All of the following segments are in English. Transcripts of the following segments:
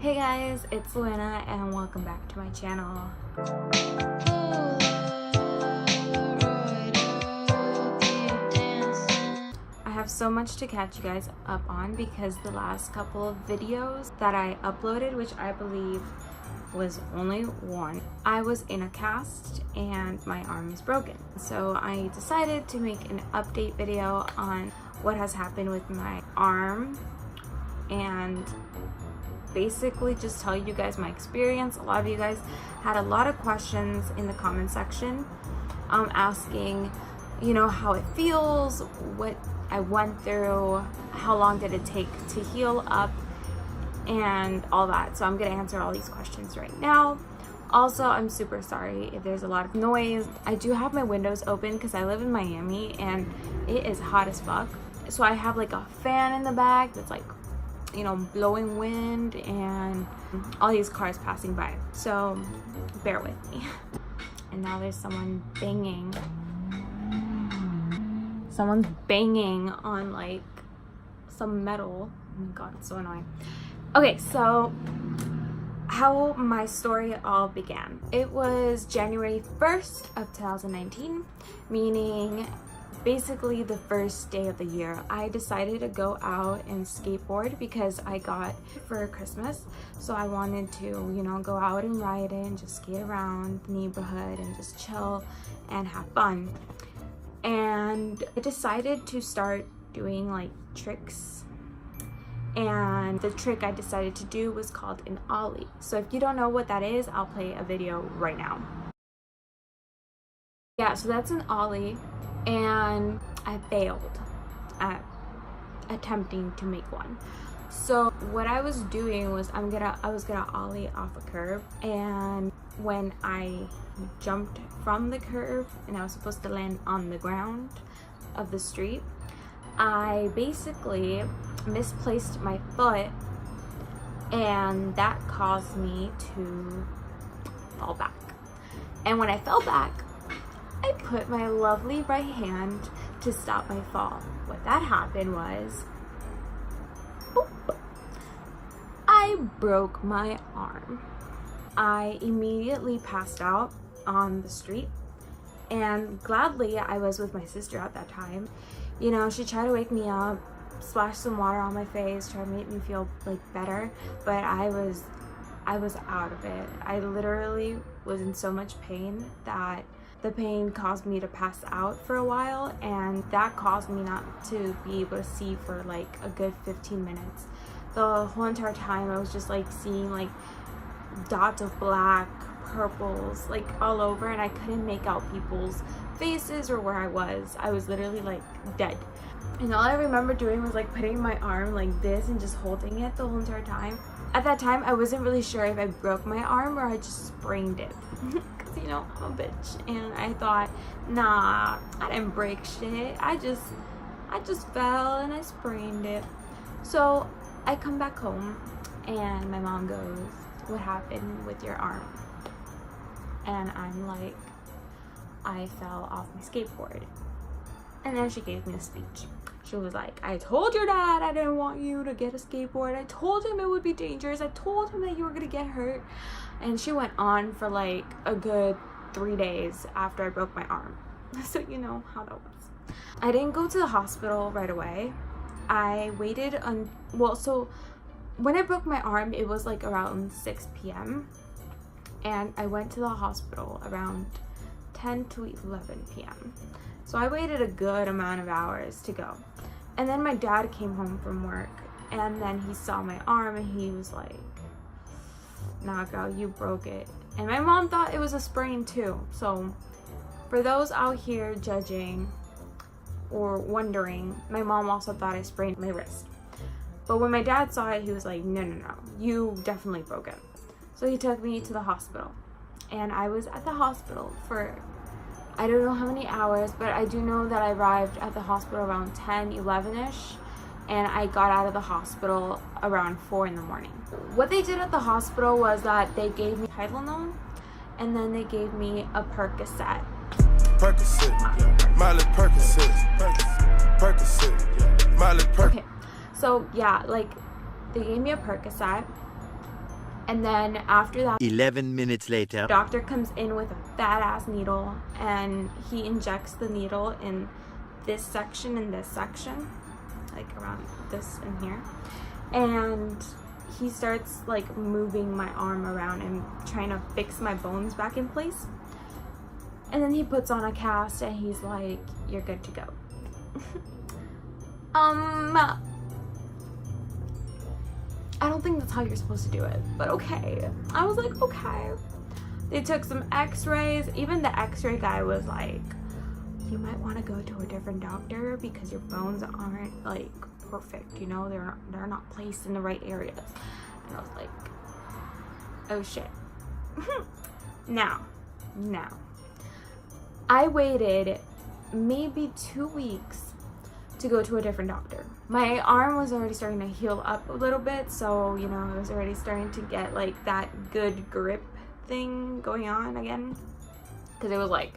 Hey guys, it's Luanna and welcome back to my channel. I have so much to catch you guys up on because the last couple of videos that I uploaded, which I believe was only one, I was in a cast and my arm is broken. So I decided to make an update video on what has happened with my arm and basically just tell you guys my experience. A lot of you guys had a lot of questions in the comment section asking, you know, how it feels, what I went through, how long did it take to heal up, and all that. So I'm gonna answer all these questions right now. Also, I'm super sorry if there's a lot of noise. I do have my windows open because I live in Miami and it is hot as fuck. So I have like a fan in the back that's like, you know, blowing wind and all these cars passing by. So bear with me. And now there's someone banging. Someone's banging on like some metal. Oh my god, it's so annoying. Okay, so how my story all began. It was January 1st of 2019, meaning basically the first day of the year. I decided to go out and skateboard because I got for Christmas. So I wanted to, you know, go out and ride it and just skate around the neighborhood and just chill and have fun. And I decided to start doing like tricks. And the trick I decided to do was called an ollie. So if you don't know what that is, I'll play a video right now. Yeah, so that's an ollie. And I failed at attempting to make one. So what I was doing was I was gonna ollie off a curb, and when I jumped from the curb and I was supposed to land on the ground of the street, I basically misplaced my foot, and that caused me to fall back. And when I fell back, I put my lovely right hand to stop my fall. What that happened was, boop, I broke my arm. I immediately passed out on the street, and gladly I was with my sister at that time. You know, she tried to wake me up, splash some water on my face, try to make me feel like better, but I was out of it. I literally was in so much pain that the pain caused me to pass out for a while, and that caused me not to be able to see for like a good 15 minutes. The whole entire time I was just like seeing like dots of black, purples, like all over, and I couldn't make out people's faces or where I was. I was literally like dead. And all I remember doing was like putting my arm like this and just holding it the whole entire time. At that time, I wasn't really sure if I broke my arm or I just sprained it. Cause you know, I'm a bitch. And I thought, nah, I didn't break shit. I just fell and I sprained it. So I come back home and my mom goes, what happened with your arm? And I'm like, I fell off my skateboard. And then she gave me a speech. She was like, I told your dad I didn't want you to get a skateboard. I told him it would be dangerous. I told him that you were gonna get hurt. And she went on for like a good 3 days after I broke my arm. So you know how that was. I didn't go to the hospital right away. I waited on, well, so when I broke my arm, it was like around 6 p.m. And I went to the hospital around 10 to 11 p.m. So I waited a good amount of hours to go. And then my dad came home from work, and then he saw my arm and he was like, nah girl, you broke it. And my mom thought it was a sprain too. So for those out here judging or wondering, my mom also thought I sprained my wrist. But when my dad saw it, he was like, no, you definitely broke it. So he took me to the hospital, and I was at the hospital for I don't know how many hours, but I do know that I arrived at the hospital around 10, 11-ish, and I got out of the hospital around 4 in the morning. What they did at the hospital was that they gave me Tylenol, and then they gave me a Percocet. Miley Percocet. Okay, so yeah, like they gave me a Percocet, And then after that, 11 minutes later, the doctor comes in with a fat ass needle and he injects the needle in this section and this section, like around this and here. And he starts like moving my arm around and trying to fix my bones back in place. And then he puts on a cast and he's like, "You're good to go." I don't think that's how you're supposed to do it, but okay. I was like, okay. They took some x-rays. Even the x-ray guy was like, "You might want to go to a different doctor because your bones aren't like perfect, you know, they're not placed in the right areas." And I was like, oh shit. Now I waited maybe 2 weeks to go to a different doctor. My arm was already starting to heal up a little bit, so you know, I was already starting to get like that good grip thing going on again, because it was like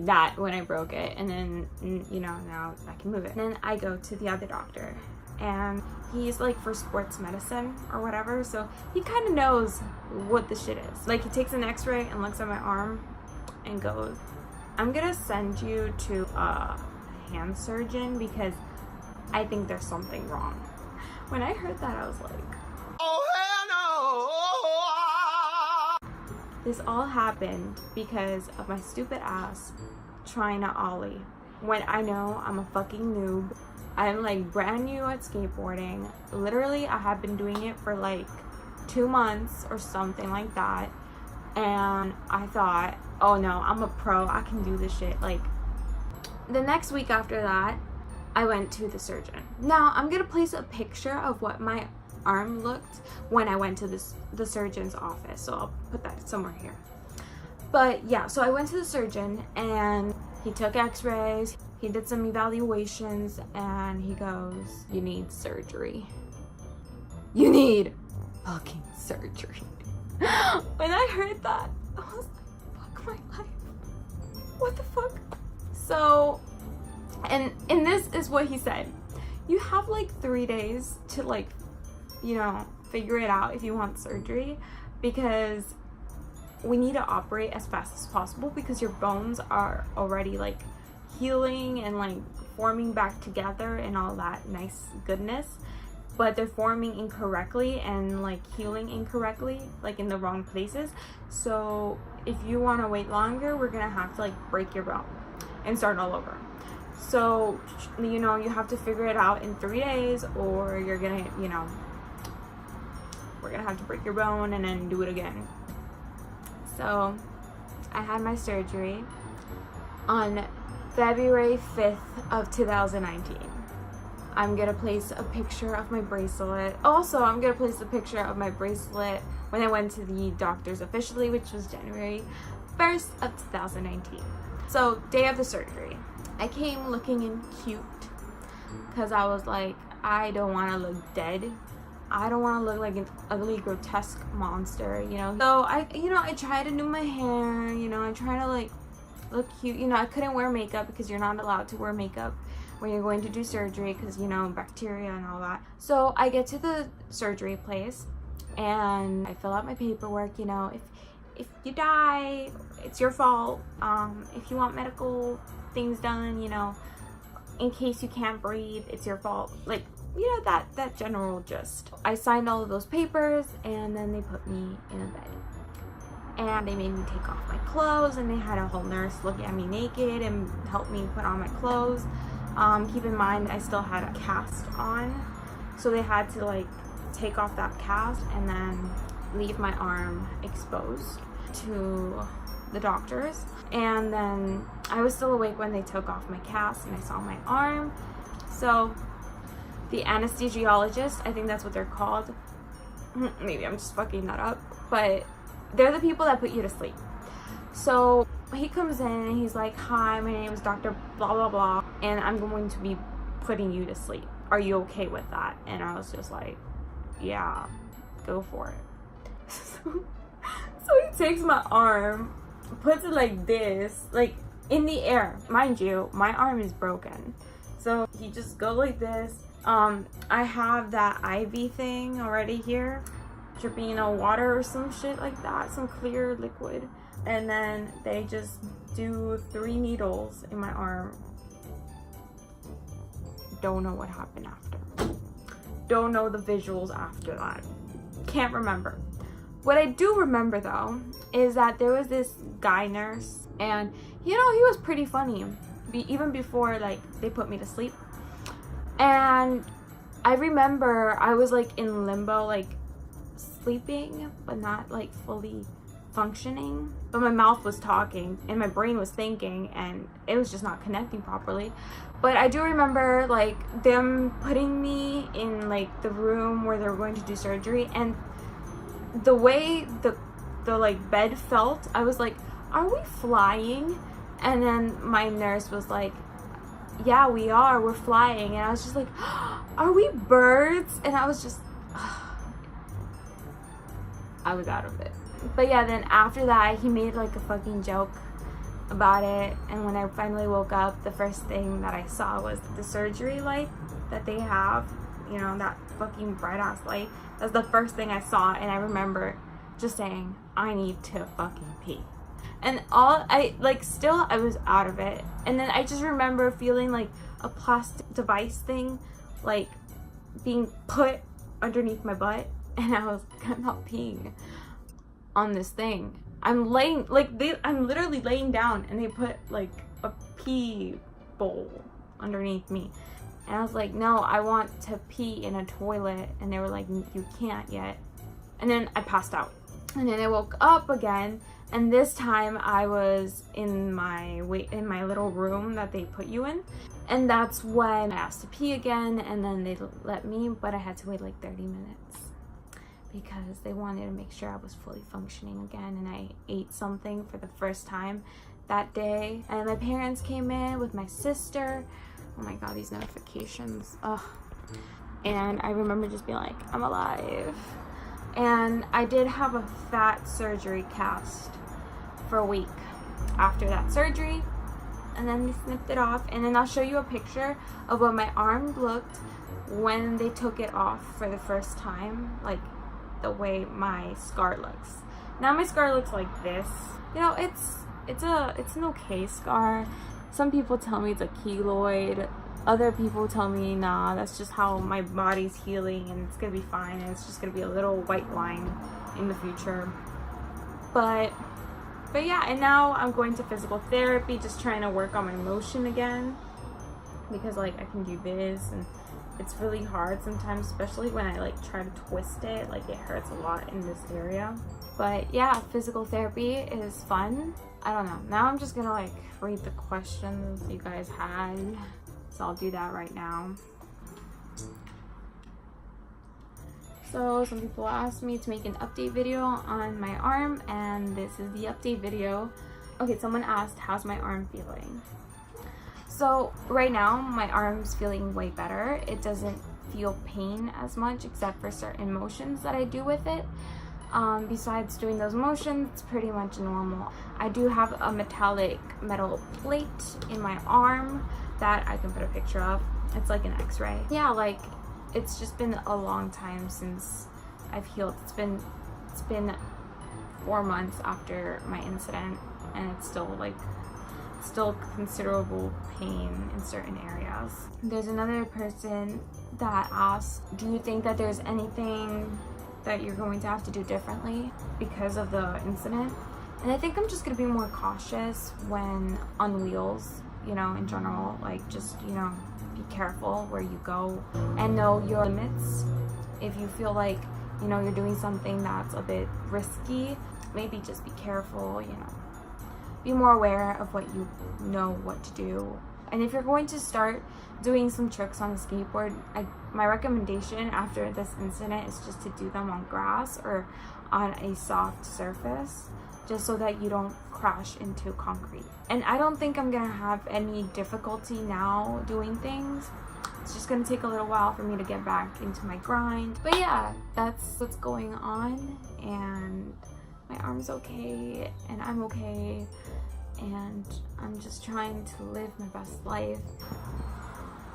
that when I broke it, and then you know, now I can move it. And then I go to the other doctor, and he's like for sports medicine or whatever, so he kind of knows what the shit is. Like, he takes an x-ray and looks at my arm and goes, "I'm gonna send you to a hand surgeon because I think there's something wrong." When I heard that, I was like, oh hell no! This all happened because of my stupid ass trying to ollie when I know I'm a fucking noob. I'm like brand new at skateboarding. Literally, I have been doing it for like 2 months or something like that. And I thought, oh no, I'm a pro, I can do this shit. Like, the next week after that, I went to the surgeon. Now, I'm gonna place a picture of what my arm looked when I went to the surgeon's office. So I'll put that somewhere here. But yeah, so I went to the surgeon and he took x-rays, he did some evaluations, and he goes, "You need surgery. You need fucking surgery." When I heard that, I was like, fuck my life. What the fuck? So, and this is what he said. You have like 3 days to like, you know, figure it out if you want surgery, because we need to operate as fast as possible because your bones are already like healing and like forming back together and all that nice goodness, but they're forming incorrectly and like healing incorrectly, like in the wrong places. So if you want to wait longer, we're gonna have to like break your bone and start all over. So, you know, you have to figure it out in 3 days, or you're gonna, you know, we're gonna have to break your bone and then do it again. So I had my surgery on February 5th of 2019. I'm gonna place a picture of my bracelet. Also, I'm gonna place a picture of my bracelet when I went to the doctors officially, which was January 1st of 2019. So, day of the surgery. I came looking in cute because I was like, I don't want to look dead. I don't want to look like an ugly, grotesque monster, you know. So I tried to do my hair, you know, I try to like look cute. You know, I couldn't wear makeup because you're not allowed to wear makeup when you're going to do surgery because, you know, bacteria and all that. So I get to the surgery place and I fill out my paperwork. You know, if you die, it's your fault. If you want medical things done, you know, in case you can't breathe, it's your fault. Like, you know, that general gist. I signed all of those papers and then they put me in a bed. And they made me take off my clothes, and they had a whole nurse looking at me naked and help me put on my clothes. Keep in mind, I still had a cast on, so they had to like take off that cast and then leave my arm exposed to the doctors. And then I was still awake when they took off my cast and I saw my arm. So the anesthesiologist, I think that's what they're called, maybe I'm just fucking that up, but they're the people that put you to sleep. So he comes in and he's like, "Hi, my name is Dr. blah blah blah, and I'm going to be putting you to sleep. Are you okay with that?" And I was just like, yeah, go for it. So he takes my arm, puts it like this, like in the air. Mind you, my arm is broken. So he just goes like this. I have that IV thing already here. dripping water or some shit like that, some clear liquid. And then they just do 3 needles in my arm. Don't know what happened after. Don't know the visuals after that. Can't remember. What I do remember though is that there was this guy nurse, and he was pretty funny even before like they put me to sleep. And I remember I was like in limbo, like sleeping but not like fully functioning, but my mouth was talking and my brain was thinking, and it was just not connecting properly. But I do remember like them putting me in like the room where they were going to do surgery, and the way the like bed felt, I was like, are we flying? And then my nurse was like, yeah, we're flying. And I was just like, are we birds? And I was just I was out of it. But yeah, then after that, he made like a fucking joke about it. And when I finally woke up, the first thing that I saw was the surgery light that they have, that fucking bright ass light. That's the first thing I saw. And I remember just saying, I need to fucking pee. And I was out of it. And then I just remember feeling like a plastic device thing like being put underneath my butt, and I was like, I'm not peeing on this thing. I'm literally laying down, and they put like a pee bowl underneath me. And I was like, no, I want to pee in a toilet. And they were like, you can't yet. And then I passed out. And then I woke up again, and this time I was in my little room that they put you in. And that's when I asked to pee again, and then they let me, but I had to wait like 30 minutes because they wanted to make sure I was fully functioning again. And I ate something for the first time that day. And my parents came in with my sister. Oh my god, these notifications. Ugh. And I remember just being like, I'm alive. And I did have a fat surgery cast for a week after that surgery. And then they snipped it off. And then I'll show you a picture of what my arm looked when they took it off for the first time. Like the way my scar looks. Now my scar looks like this. It's an okay scar. Some people tell me it's a keloid. Other people tell me, nah, that's just how my body's healing and it's gonna be fine, and it's just gonna be a little white line in the future. But yeah, and now I'm going to physical therapy, just trying to work on my motion again, because like I can do this, and it's really hard sometimes, especially when I like try to twist it. Like it hurts a lot in this area. But yeah, physical therapy is fun. I don't know. Now I'm just gonna like read the questions you guys had. So I'll do that right now. So some people asked me to make an update video on my arm, and this is the update video. Okay, someone asked, how's my arm feeling? So right now my arm's feeling way better. It doesn't feel pain as much, except for certain motions that I do with it. Besides doing those motions, it's pretty much normal. I do have a metal plate in my arm that I can put a picture of. It's like an x-ray. Yeah, like it's just been a long time since I've healed. It's been 4 months after my incident, and it's still considerable pain in certain areas. There's another person that asked, do you think that there's anything that you're going to have to do differently because of the incident? And I think I'm just gonna be more cautious when on wheels, in general. Like just, be careful where you go and know your limits. If you feel like, you're doing something that's a bit risky, maybe just be careful, be more aware of what you know what to do. And if you're going to start doing some tricks on the skateboard, my recommendation after this incident is just to do them on grass or on a soft surface, just so that you don't crash into concrete. And I don't think I'm gonna have any difficulty now doing things. It's just gonna take a little while for me to get back into my grind. But yeah, that's what's going on, and my arm's okay, and I'm okay, and I'm just trying to live my best life.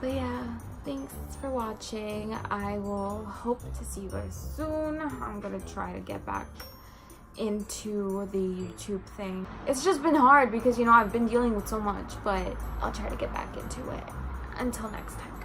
But yeah, thanks for watching. I will hope to see you guys soon. I'm gonna try to get back into the YouTube thing. It's just been hard because, you know, I've been dealing with so much, but I'll try to get back into it. Until next time.